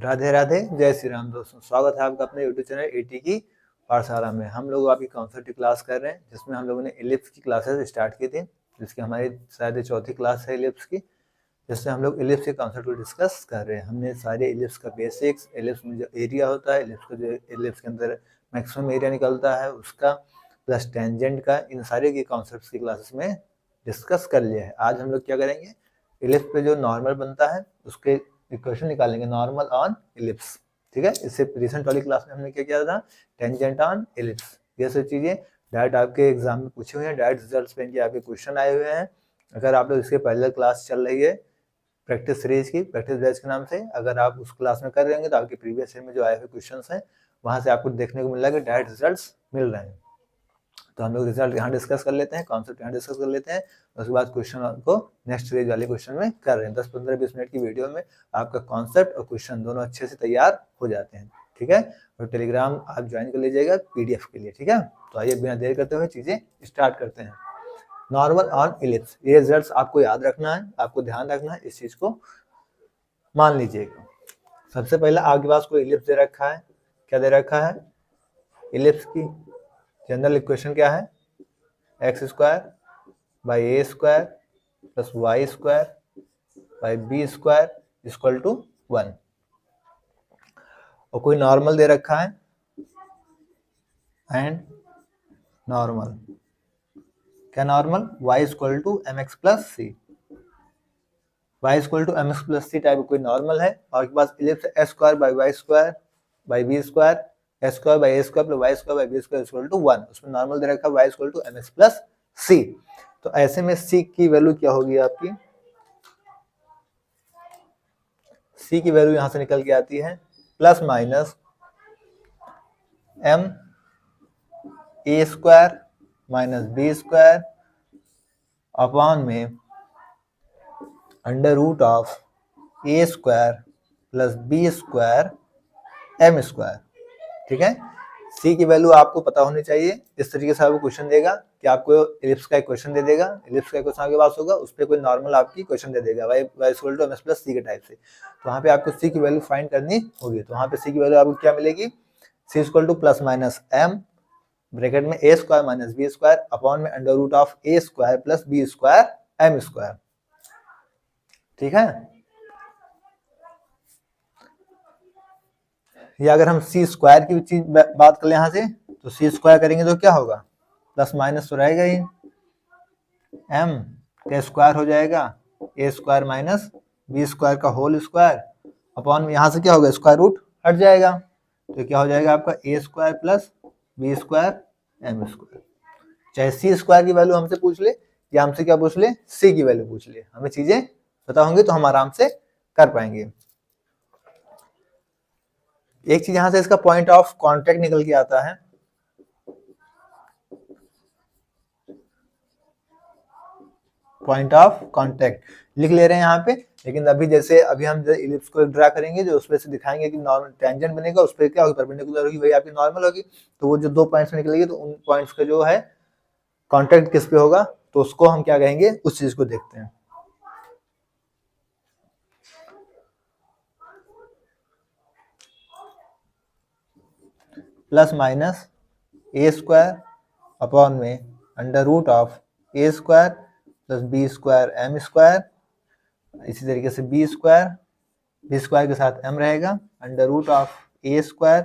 राधे राधे, जय श्री राम दोस्तों। स्वागत है आपका अपने यूट्यूब चैनल एटी की पाठशाला में। हम लोग आपकी कॉन्सेप्ट की क्लास कर रहे हैं, जिसमें हम लोगों ने इलिप्स की क्लासेस स्टार्ट की थी, जिसकी हमारी शायद चौथी क्लास है इलिप्स की, जिसमें हम लोग इलिप्स के कॉन्सेप्ट को डिस्कस कर रहे हैं। हमने सारे इलिप्स का बेसिक्स, इलिप्स में जो एरिया होता है, इलिप्स का जो इलिप्स के अंदर मैक्सिमम एरिया निकलता है उसका, प्लस टेंजेंट का, इन सारे के कॉन्सेप्ट की क्लासेस में डिस्कस कर लिया है। आज हम लोग क्या करेंगे, इलिप्स पे जो नॉर्मल बनता है उसके इक्वेशन निकालेंगे, नॉर्मल ऑन इलिप्स। ठीक है, इससे रिसेंट वाली क्लास में हमने क्या किया था, टेंजेंट ऑन इलिप्स। ये सब चीजें डायरेक्ट आपके एग्जाम में पूछे हुए हैं, डायरेक्ट रिजल्ट्स पे आपके क्वेश्चन आए हुए हैं। अगर आप लोग इसके पहले क्लास चल रही है प्रैक्टिस सीरीज की, प्रैक्टिस बैच के नाम से, अगर आप उस क्लास में कर रहे होंगे तो आपके प्रीवियस ईयर में जो आए हुए क्वेश्चन हैं वहां से आपको देखने को मिल रहा है कि डायरेक्ट रिजल्ट्स मिल रहे हैं। तो हम लोग रिजल्ट यहाँ डिस्कस कर लेते हैं, कॉन्सेप्ट यहाँ डिस्कस कर लेते हैं, उसके बाद क्वेश्चन को नेक्स्ट सीरीज वाले क्वेश्चन में कर रहे हैं। 10-15-20 मिनट की वीडियो में आपका कॉन्सेप्ट और क्वेश्चन दोनों अच्छे से तैयार हो जाते हैं। ठीक है, और टेलीग्राम आप ज्वाइन कर लीजिएगा पीडीएफ के लिए। ठीक है, तो आइए बिना देर करते हुए चीजें स्टार्ट करते हैं। नॉर्मल ऑन इलिप्स, ये रिजल्ट्स आपको याद रखना है, आपको ध्यान रखना है, इस चीज को मान लीजिएगा। सबसे पहले आपके पास कोई इलिप्स दे रखा है, क्या दे रखा है, इलिप्स की जनरल इक्वेशन क्या है, x square by A square plus Y square by B square equal to 1। और कोई नॉर्मल दे रखा है, एंड नॉर्मल, क्या normal, y equal to M x plus c, y equal to M x plus C type कोई normal है। और आपके पास ellipse x square by y square by B square, x square by A square plus Y square by B square equal to 1। उसमें normal दे रखा है y equal to M x plus c. तो ऐसे में c की value क्या होगी आपकी, c की वैल्यू यहां से निकल के आती है plus minus m a square minus B square upon में under root of A square plus B square M square. ठीक है, सी की वैल्यू आपको पता होनी चाहिए। इस तरीके से आपको क्वेश्चन देगा कि आपको इलिप्स का इक्वेशन दे देगा, इलिप्स का इक्वेशन आपके पास होगा, उस पर कोई नॉर्मल आपकी क्वेश्चन दे देगा y equal to M x plus c के टाइप से। तो वहाँ पे आपको सी की वैल्यू फाइंड करनी होगी। तो वहाँ पे सी की वैल्यू आपको क्या मिलेगी, c equal to plus minus M bracket में ए square minus B square upon में under root of A square plus B square M square. ठीक है, या अगर हम सी स्क्वायर की चीज बात कर ले यहाँ से, तो सी स्क्वायर करेंगे तो क्या होगा, प्लस माइनस तो रहेगा ही, एम का स्क्वायर हो जाएगा ए स्क्वायर माइनस बी स्क्वायर का होल स्क्वायर अपॉन में यहाँ से क्या होगा, स्क्वायर रूट हट जाएगा, तो क्या हो जाएगा आपका a square plus B square M square. चाहे सी स्क्वायर की वैल्यू हमसे पूछ ले या हमसे क्या पूछ ले, सी की वैल्यू पूछ ले, हमें चीजें पता होंगी तो हम आराम से कर पाएंगे। एक चीज यहां से इसका पॉइंट ऑफ कांटेक्ट निकल के आता है, पॉइंट ऑफ कांटेक्ट लिख ले रहे हैं यहाँ पे। लेकिन अभी जैसे अभी हम इलिप्स को ड्रा करेंगे, जो उसपे से दिखाएंगे कि नॉर्मल टेंजेंट बनेगा, उस पर क्या होगी, परपेंडिकुलर होगी, वही आपकी नॉर्मल होगी। तो वो जो दो पॉइंट्स निकलेगी, तो उन पॉइंट्स का जो है कांटेक्ट किस पे होगा, तो उसको हम क्या कहेंगे, उस चीज को देखते हैं। Plus minus A square upon में under root of A square plus B square M square, इसी तरीके से बी स्क्वायर के साथ एम रहेगा, under root of A square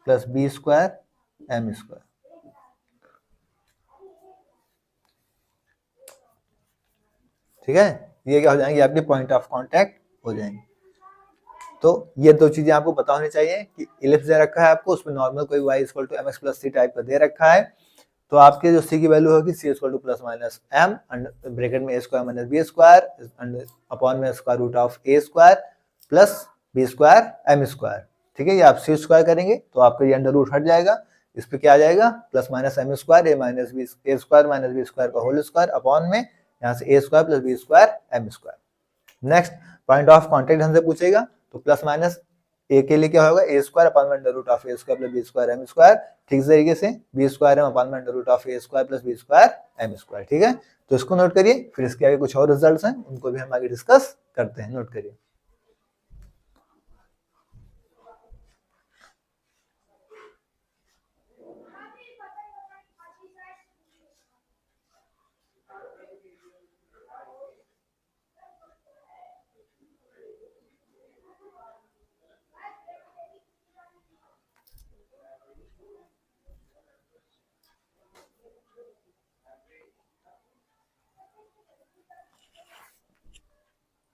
plus B square M square. ठीक है, ये क्या हो जाएंगे, आपके पॉइंट ऑफ कांटेक्ट हो जाएंगे। तो ये दो चीजें आपको पता होनी चाहिए कि इलिप्स दे रखा है आपको, उसमें नॉर्मल कोई y equal to M x plus C type का दे रखा है, तो आपके जो सी की वैल्यू होगी C equal to plus minus M bracket में ए square minus B square upon में square root of A square plus B square M square. ठीक है, ये आप सी स्क्वायर करेंगे तो आपका ये अंडर रूट हट जाएगा, इस पे क्या आ जाएगा, plus minus m square a minus b a square minus B square का होल स्क्वायर अपॉन में यहाँ से a square plus B square M square. Next point of contact हमसे पूछेगा, तो प्लस माइनस ए के लिए क्या होगा, ए स्क्वायर अपॉन में under root of A square plus B square M square. ठीक इस तरीके से बी स्क्वायर एम अपॉन में under root of A square plus B square M square. ठीक है, तो इसको नोट करिए, फिर इसके आगे कुछ और रिजल्ट्स हैं, उनको भी हम आगे डिस्कस करते हैं, नोट करिए।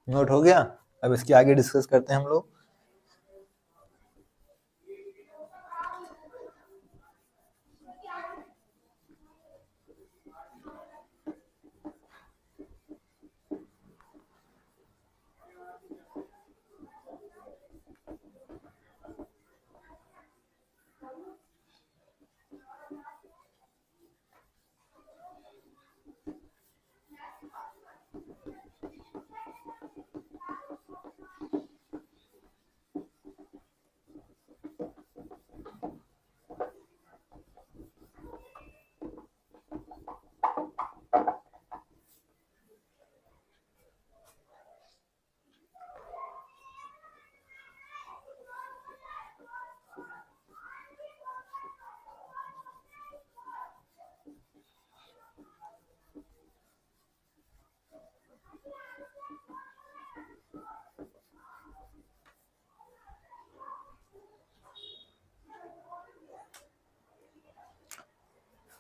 नोट हो गया। अब इसके आगे डिस्कस करते हैं हम लोग।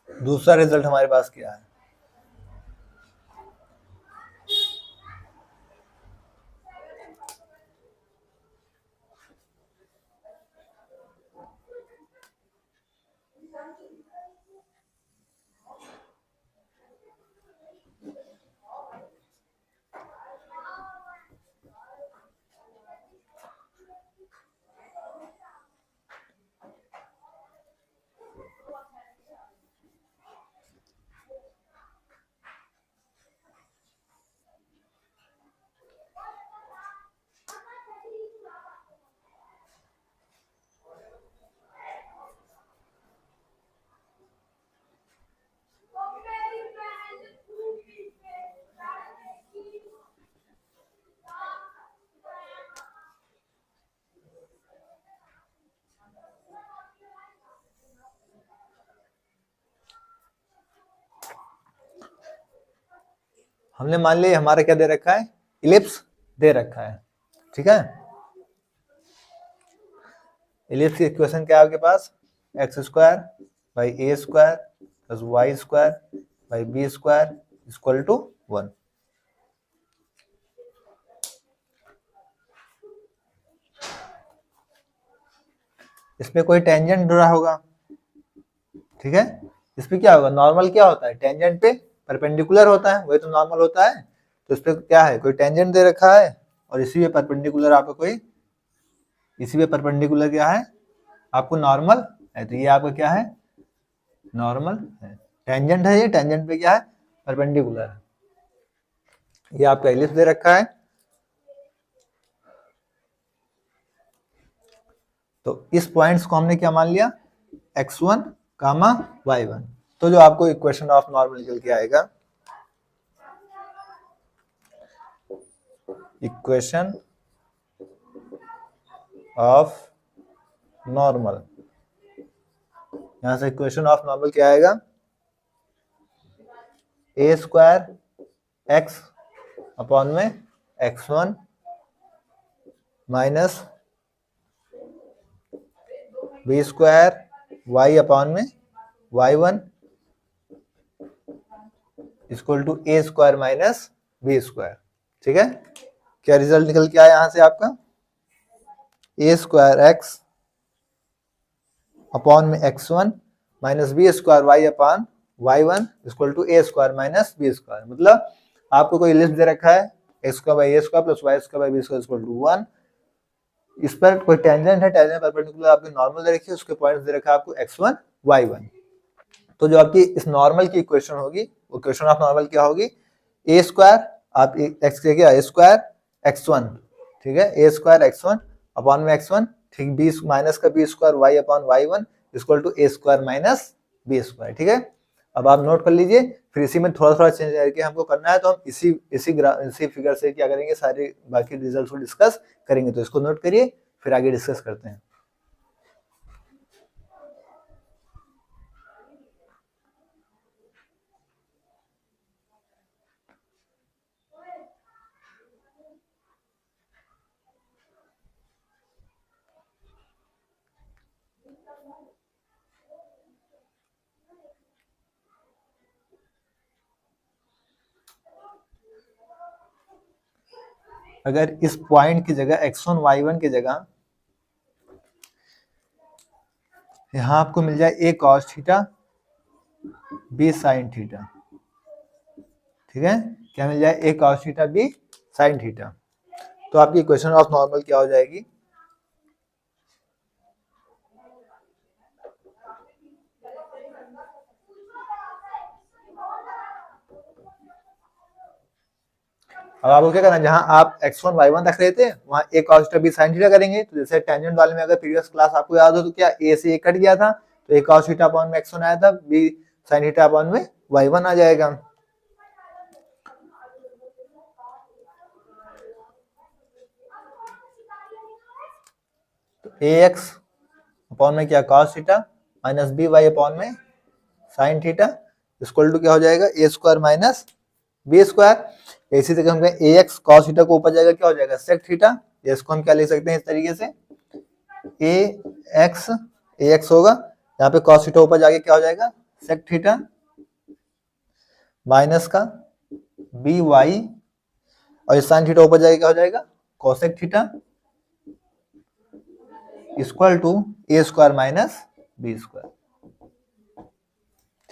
दूसरा रिजल्ट हमारे पास क्या है? हमने मान लिया हमारा क्या दे रखा है, इलिप्स दे रखा है, ठीक है। इलिप्स की इक्वेशन क्या है आपके पास, x square by A square plus Y square by B square equal to 1। इसमें कोई टेंजेंट जुड़ा होगा, ठीक है। इसमें क्या होगा, नॉर्मल क्या होता है, टेंजेंट पे परपेंडिकुलर होता है, वही तो नॉर्मल होता है। तो इस पे क्या है, कोई टेंजेंट दे रखा है और इसी पे परपेंडिकुलर आपको कोई, इसी पे परपेंडिकुलर क्या है आपको नॉर्मल है, तो ये आपका क्या है, नॉर्मल है। टेंजेंट है, ये टेंजेंट पे क्या है, परपेंडिकुलर है। ये आपका इलिप्स दे रखा है। तो इस पॉइंट्स को हमने क्या मान लिया, x1 कामा y1। तो जो आपको इक्वेशन ऑफ नॉर्मल निकल के आएगा, इक्वेशन ऑफ नॉर्मल, यहां से इक्वेशन ऑफ नॉर्मल क्या आएगा, ए स्क्वायर एक्स अपॉन में x1 minus B square Y upon में y1 equal to A square minus B square, ठीक है। क्या रिजल्ट निकल के आया यहां से आपका, ए स्क्वायर एक्स अपॉन में x1 minus B square Y upon y1 equal to A square minus B square. मतलब आपको कोई लिस्ट दे रखा है x का by A square plus Y square by B square equal to 1। इस पर कोई टेंजेंट है, टेंजेंट परपेंडिकुलर आपकी नॉर्मल दे रखी है, उसके पॉइंट्स दे रखा है आपको x1 y1। तो जो आपकी इस नॉर्मल की इक्वेशन होगी, वो इक्वेशन ऑफ नॉर्मल क्या होगी, ए स्क्वायर आप एक्स के क्या, ए स्क्वायर x1, ठीक है, ए स्क्वायर x1 अपॉन में x1, ठीक, बी माइनस का B square Y upon y1 equal to A square minus B square, ठीक है। अब आप नोट कर लीजिए, फिर इसी में थोड़ा थोड़ा चेंज करके हमको करना है, तो हम इसी फिगर से क्या करेंगे, सारे बाकी रिजल्ट को डिस्कस करेंगे। तो इसको नोट करिए, फिर आगे डिस्कस करते हैं। अगर इस पॉइंट की जगह x1 y1 की जगह यहाँ आपको मिल जाए a cos theta b sin theta, ठीक है, क्या मिल जाए a cos theta b sin theta, तो आपकी इक्वेशन ऑफ नॉर्मल क्या हो जाएगी? अब आपको क्या करना है, जहां आप x1 y1 रख रहे थे वहां a cos theta b sin theta करेंगे। तो जैसे टेंजेंट वाले में अगर प्रीवियस क्लास आपको याद हो तो क्या a से a कट गया था, तो a cos थीटा अपॉन में x1 आया था, b sin थीटा अपॉन में y1 आ जाएगा। तो ax अपॉन में क्या cos theta minus by upon में sin थीटा इक्वल टू क्या हो जाएगा a square minus b square. इसी तरह हम कहें ax cos थीटा को ऊपर जाएगा क्या हो जाएगा sec थीटा, इसको हम क्या लिख सकते हैं इस तरीके से ax होगा, यहाँ पे cos थीटा ऊपर जाके क्या हो जाएगा sec थीटा माइनस का by और sin थीटा ऊपर जाके क्या हो जाएगा cosec theta equal to a square minus b square,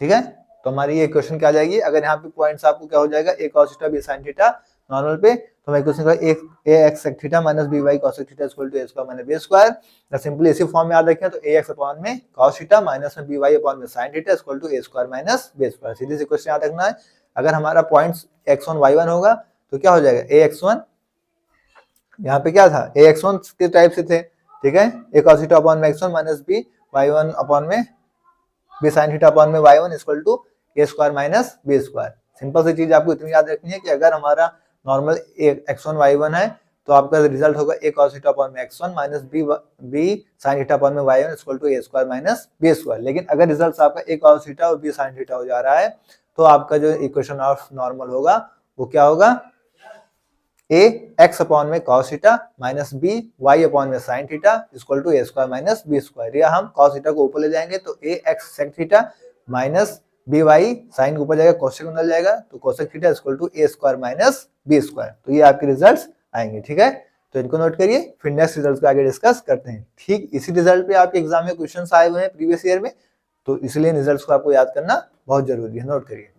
ठीक है। तो हमारी ये इक्वेशन क्या आ जाएगी, अगर यहाँ पे पॉइंट्स आपको क्या हो जाएगा a cos theta b sin theta normal पे, तो मैं इक्वेशन का a x sec theta minus by cosec theta equal to a square minus b square, या सिंपली इसी फॉर्म में याद रखें तो ax अपॉन में cos थीटा माइनस में by अपॉन में sin theta equal to a square minus b square. सीधी सी इक्वेशन याद रखना है। अगर हमारा पॉइंट्स x1 y1 होगा तो क्या हो जाएगा ax1, यहाँ पे क्या था ax1 के टाइप से थे, ठीक है, a cos थीटा अपॉन में x1 minus b y1 upon में b sin थीटा अपॉन में y1 equal to a square minus b square. Simple सी चीज आपको इतनी याद रखनी है कि अगर हमारा नॉर्मल x1 y1 है तो आपका रिजल्ट होगा a cos थीटा अपॉन में x1 minus b sin theta upon में y1 equal to a square minus b square. लेकिन अगर रिजल्ट आपका a cos थीटा और b sin थीटा हो जा रहा है तो आपका जो इक्वेशन ऑफ नॉर्मल होगा वो क्या होगा a x अपॉन में cos theta minus b y upon में sin theta equal to a square minus b square, या हम cos थीटा को ऊपर ले जाएंगे तो a x sec theta minus b y sin ऊपर जाएगा cosec अंदर जाएगा तो cosec theta equal to a square minus b square. तो ये आपके रिजल्ट्स आएंगे, ठीक है, तो इनको नोट करिए, फिर नेक्स्ट रिजल्ट को आगे डिस्कस करते हैं। ठीक इसी रिजल्ट पे आपके एग्जाम में क्वेश्चन आए हुए हैं प्रीवियस ईयर में, तो इसलिए रिजल्ट को आपको याद करना बहुत जरूरी है, नोट करिए।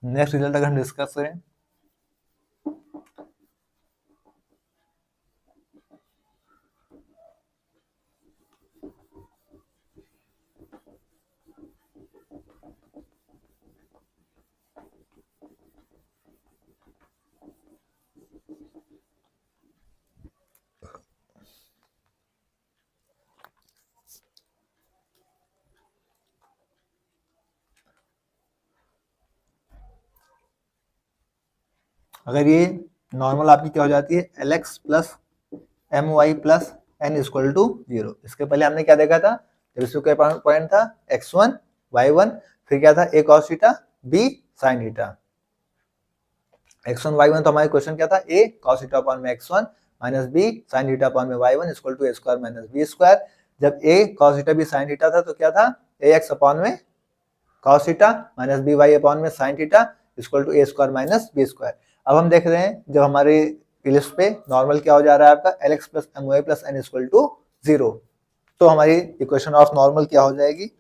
नेक्स्ट रिजल्ट अगर हम डिस्कस करें अगर ये नॉर्मल आपकी क्या हो जाती है lx plus my plus n equal to 0, इसके पहले हमने क्या देखा था, जब इसका पॉइंट था x1 y1 फिर क्या था a cos theta b sin theta, x1 y1 तो हमारे क्वेश्चन क्या था a cos थीटा अपॉन में x1 minus b sin theta upon में y1 equal to a square minus b square. जब a cos theta b sin theta था तो क्या था ax अपॉन में cos theta minus by upon में sin theta equal to a square minus b square. अब हम देख रहे हैं जब हमारे लिस्ट पे नॉर्मल क्या हो जा रहा है आपका lx plus my plus n equal to 0, तो हमारी इक्वेशन ऑफ नॉर्मल क्या हो जाएगी,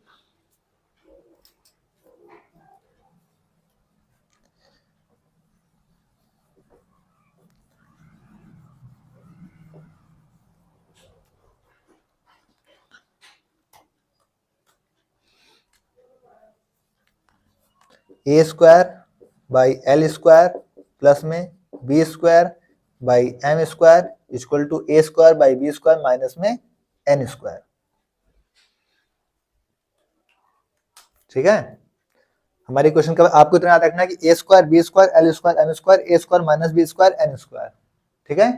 a square by l square plus में b square by m square equal to A square by B square minus में एन स्क्वायर। ठीक है, हमारी क्वेश्चन का आपको इतना याद रखना है कि a square b square l square M square a square minus B square n square. ठीक है,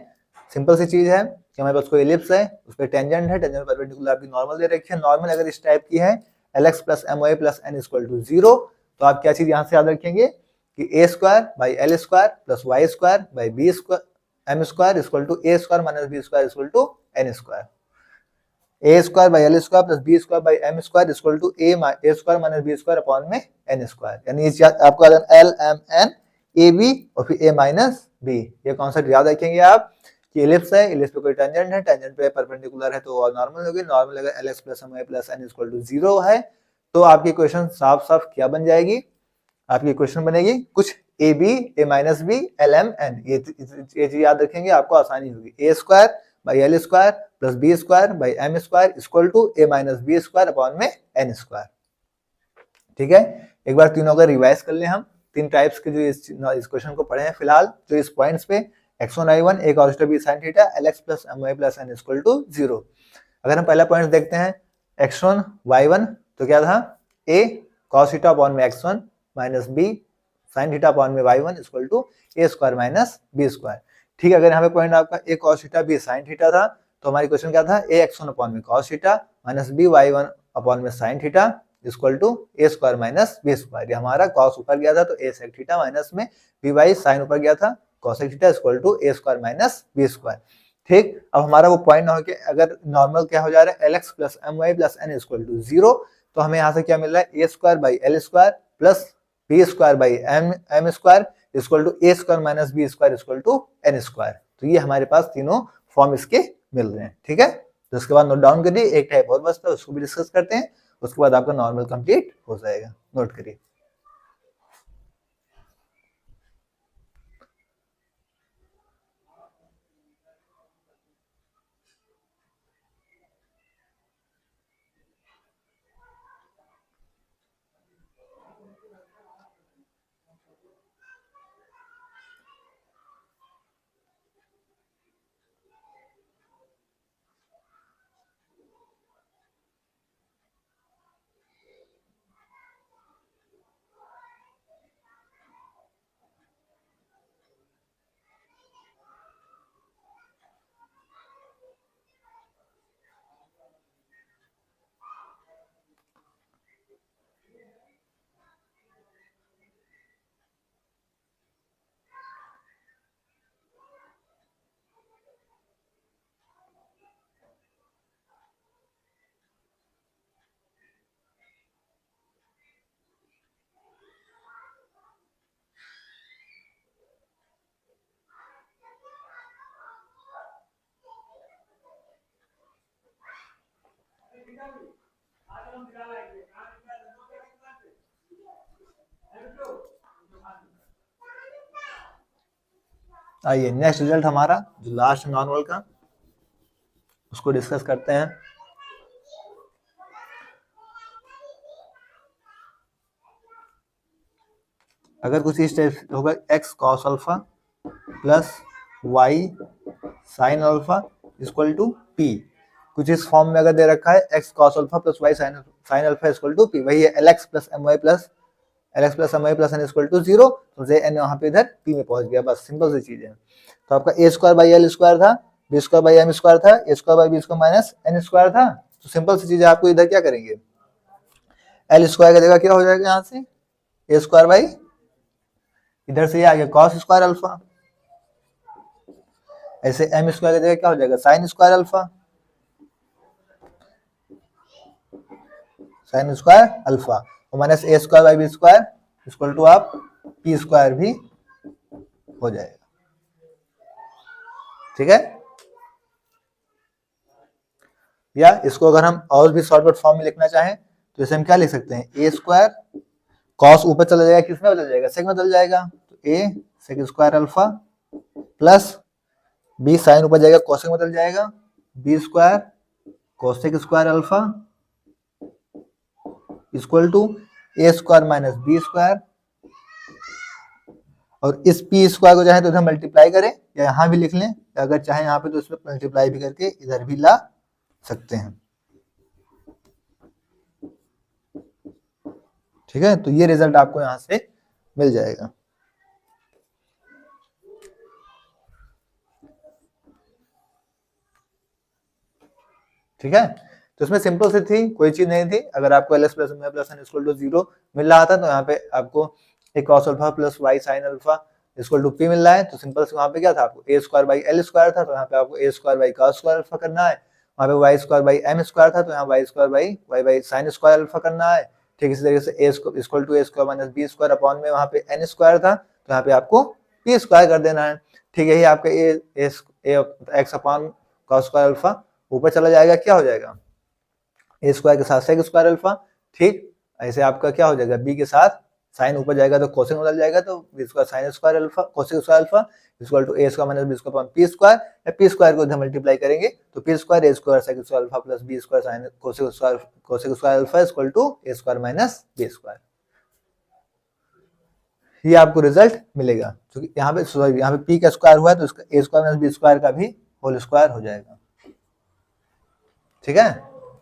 सिंपल सी चीज है कि हमारे पास कोई एलिप्स है, उस पर टेंजेंट है, टेंजेंट परपेंडिकुलर आपकी नॉर्मल दे रखी है। नॉर्मल अगर इस टाइप की है lx plus my plus n equal to 0, तो आप क्या चीज यहाँ से याद रखेंगे कि a square by l square plus Y square by B square M square equal to A square minus B square equal to n square. A square by l square plus B square by m square equal to A square minus B square upon में n square. यानी इस आपको l m n a b और फिर a minus b, ये concept याद रखेंगे आप कि एलिप्स है, एलिप्स पे कोई टेंजेंट है, टेंजेंट पे परपेंडिकुलर है तो और नॉर्मल होगी। नॉर्मल अगर l x plus my plus n equal to 0 है तो आपकी क्वेश्चन साफ साफ क्या बन जाएगी, आपकी क्वेश्चन बनेगी कुछ a b a minus b l m n. ये चीज याद रखेंगे, आपको आसानी होगी। A square by l square plus B square by m square equal to a minus B square upon में एन स्क्वायर। ठीक है, एक बार तीनों का रिवाइज कर ले हम, तीन टाइप्स के जो इस क्वेश्चन को पढ़े हैं फिलहाल, जो इस पॉइंट्स पे x1 y1 a cos b sin theta lx plus my plus n equal to 0। अगर हम पहला पॉइंट देखते हैं x1 y1 तो क्या था a cos थीटा अपॉन में x1 minus b sin theta upon में y1 equal to a square minus b square. ठीक है, अगर यहाँ पे पॉइंट आपका a cos theta b sin theta था तो हमारी क्वेश्चन क्या था a x1 अपॉन में cos theta minus b y1 upon में sin theta equal to a square minus b square. हमारा cos ऊपर गया था तो a sec थीटा माइनस में by sin ऊपर गया था cosec theta equal to a square minus b square. ठीक, अब हमारा वो पॉइंट ना हो कि अगर नॉर्मल क्या हो जा रहा है lx plus my plus n equal to 0, तो हमें यहाँ से क्या मिल रहा है a square by l square plus b square by m square equal to a square minus b square equal to n square. तो ये हमारे पास तीनों फॉर्म इसके मिल रहे हैं। ठीक है, तो उसके बाद नोट डाउन करिए, एक टाइप और बचता है उसको भी डिस्कस करते हैं, उसके बाद आपका नॉर्मल कंप्लीट हो जाएगा। नोट करिए। आइए नेक्स्ट रिजल्ट हमारा जो लास्ट नॉर्मल का उसको डिस्कस करते हैं। अगर कुछ इस टाइप होगा x cos alpha plus y sin alpha equal to p, कुछ इस फॉर्म में अगर दे रखा है x cos alpha plus y sin alpha equal to p, वही है lx plus my plus n equal to 0, तो n वहां पे इधर p में पहुंच गया, बस सिंपल सी चीज है। तो आपका a square by l square था, b square by m square था, a square by B square minus n square था। तो सिंपल सी चीज है, आपको इधर क्या करेंगे l स्क्वायर का जगह क्या हो जाएगा यहाँ से a स्क्वायर बाई, इधर से ये आ गया cos स्क्वायर अल्फा, ऐसे m स्क्वायर की जगह क्या हो जाएगा sin square alpha, sin square alpha और minus a square by B square equal to आप p स्क्वायर भी हो जाएगा। ठीक है, या इसको अगर हम और भी शॉर्टकट फॉर्म में लिखना चाहें तो इसे हम क्या लिख सकते हैं a स्क्वायर cos ऊपर चला जाएगा, किस में बदल जाएगा सेक में बदल जाएगा, तो a sec square alpha plus b sine ऊपर जाएगा कोसेक में बदल जाएगा b square cosec square alpha equal to a square minus B square और इस पी स्क्वायर को चाहे तो इधर मल्टीप्लाई करें या यहाँ भी लिख लें, अगर चाहे यहाँ पे तो इसमें मल्टीप्लाई भी करके इधर भी ला सकते हैं। ठीक है, तो ये रिजल्ट आपको यहाँ से मिल जाएगा। ठीक है, तो इसमें सिंपल सी थी, कोई चीज नहीं थी। अगर आपको l x plus m plus n equal to 0 मिल रहा था तो यहाँ पे आपको एक cos alpha plus y sin alpha equal to p मिल रहा है, तो सिंपल से वहाँ पे क्या था, आपको a square by l square था, तो यहाँ पे आपको a square by cos square alpha करना है। वहाँ पे y square by m square था, तो यहाँ y square by y by sin square alpha करना है। ठीक इसी तरीके से a equal to A square minus B square upon में वहाँ पे एन स्क्वायर था, तो यहाँ पे आपको पी स्क्वायर कर देना है। ठीक है, यही आपका a x upon cos square alpha ऊपर चला जाएगा, क्या हो जाएगा, ए स्क्वायर के साथ सेक स्क्वायर अल्फा। ठीक, ऐसे आपका क्या हो जाएगा, बी के साथ साइन ऊपर जाएगा तो कोसेक बदल जाएगा, तो b square sine square alpha cosec square alpha equal to A square minus B square upon p square, या पी स्क्वायर को इधर मल्टीप्लाई करेंगे तो p square a square sec square alpha plus B square sine cosec square alpha equal to A square minus B square. ये आपको result मिलेगा, क्योंकि यहाँ पे पी का स्क्वायर हुआ है तो इसका ए स्क्वायर माइनस बी स्क्वायर का भी होल स्क्वायर हो जाएगा। ठीक है,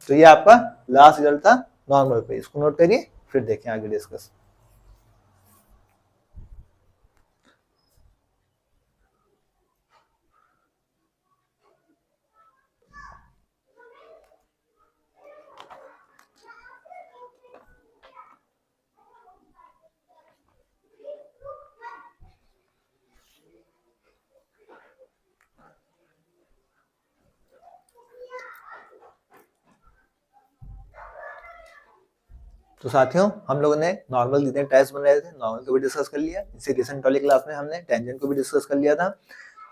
तो ये आपका लास्ट रिजल्ट था नॉर्मल पे, इसको नोट करिए, फिर देखें आगे डिस्कस। तो साथियों, हम लोगों ने नॉर्मल जितने टेस्ट बन रहे थे नॉर्मल को भी डिस्कस कर लिया, इससे रिसेंट वाली क्लास में हमने टेंजेंट को भी डिस्कस कर लिया था।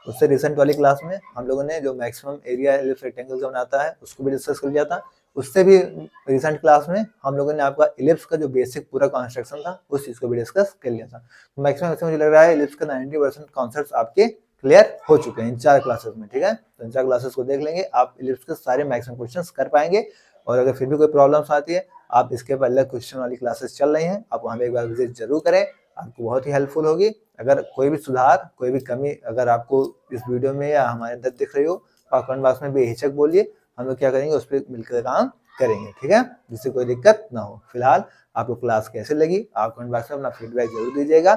उससे रिसेंट वाली क्लास में हम लोगों ने जो मैक्सिमम एरिया एलिप्स रेक्टेंगल का बनाता है उसको भी डिस्कस कर लिया था। उससे भी रिसेंट क्लास में हम लोगों ने आपका इलिप्स का जो बेसिक पूरा कंस्ट्रक्शन था उस चीज को भी डिस्कस कर लिया था। तो मैक्सिमम मुझे लग रहा है इलिप्स का 90% कॉन्सेप्ट आपके क्लियर हो चुके हैं इन 4 क्लासेस में। ठीक है, तो इन 4 क्लासेस को देख लेंगे, आप इलिप्स के सारे मैक्सिमम क्वेश्चंस कर पाएंगे। और अगर फिर भी कोई प्रॉब्लम्स आती है, आप इसके पहले क्वेश्चन वाली क्लासेस चल रही हैं, आप वहाँ पे एक बार विजिट जरूर करें, आपको बहुत ही हेल्पफुल होगी। अगर कोई भी सुधार, कोई भी कमी अगर आपको इस वीडियो में या हमारे अंदर दिख रही हो, आप कमेंट बॉक्स में बेहिचक बोलिए, हम लोग क्या करेंगे उस पर मिलकर काम करेंगे। ठीक है, जिससे कोई दिक्कत ना हो। फिलहाल आपको क्लास कैसे लगी, आप कमेंट बॉक्स में अपना फीडबैक जरूर दीजिएगा।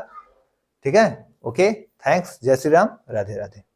ठीक है, ओके, थैंक्स, जय श्री राम, राधे राधे।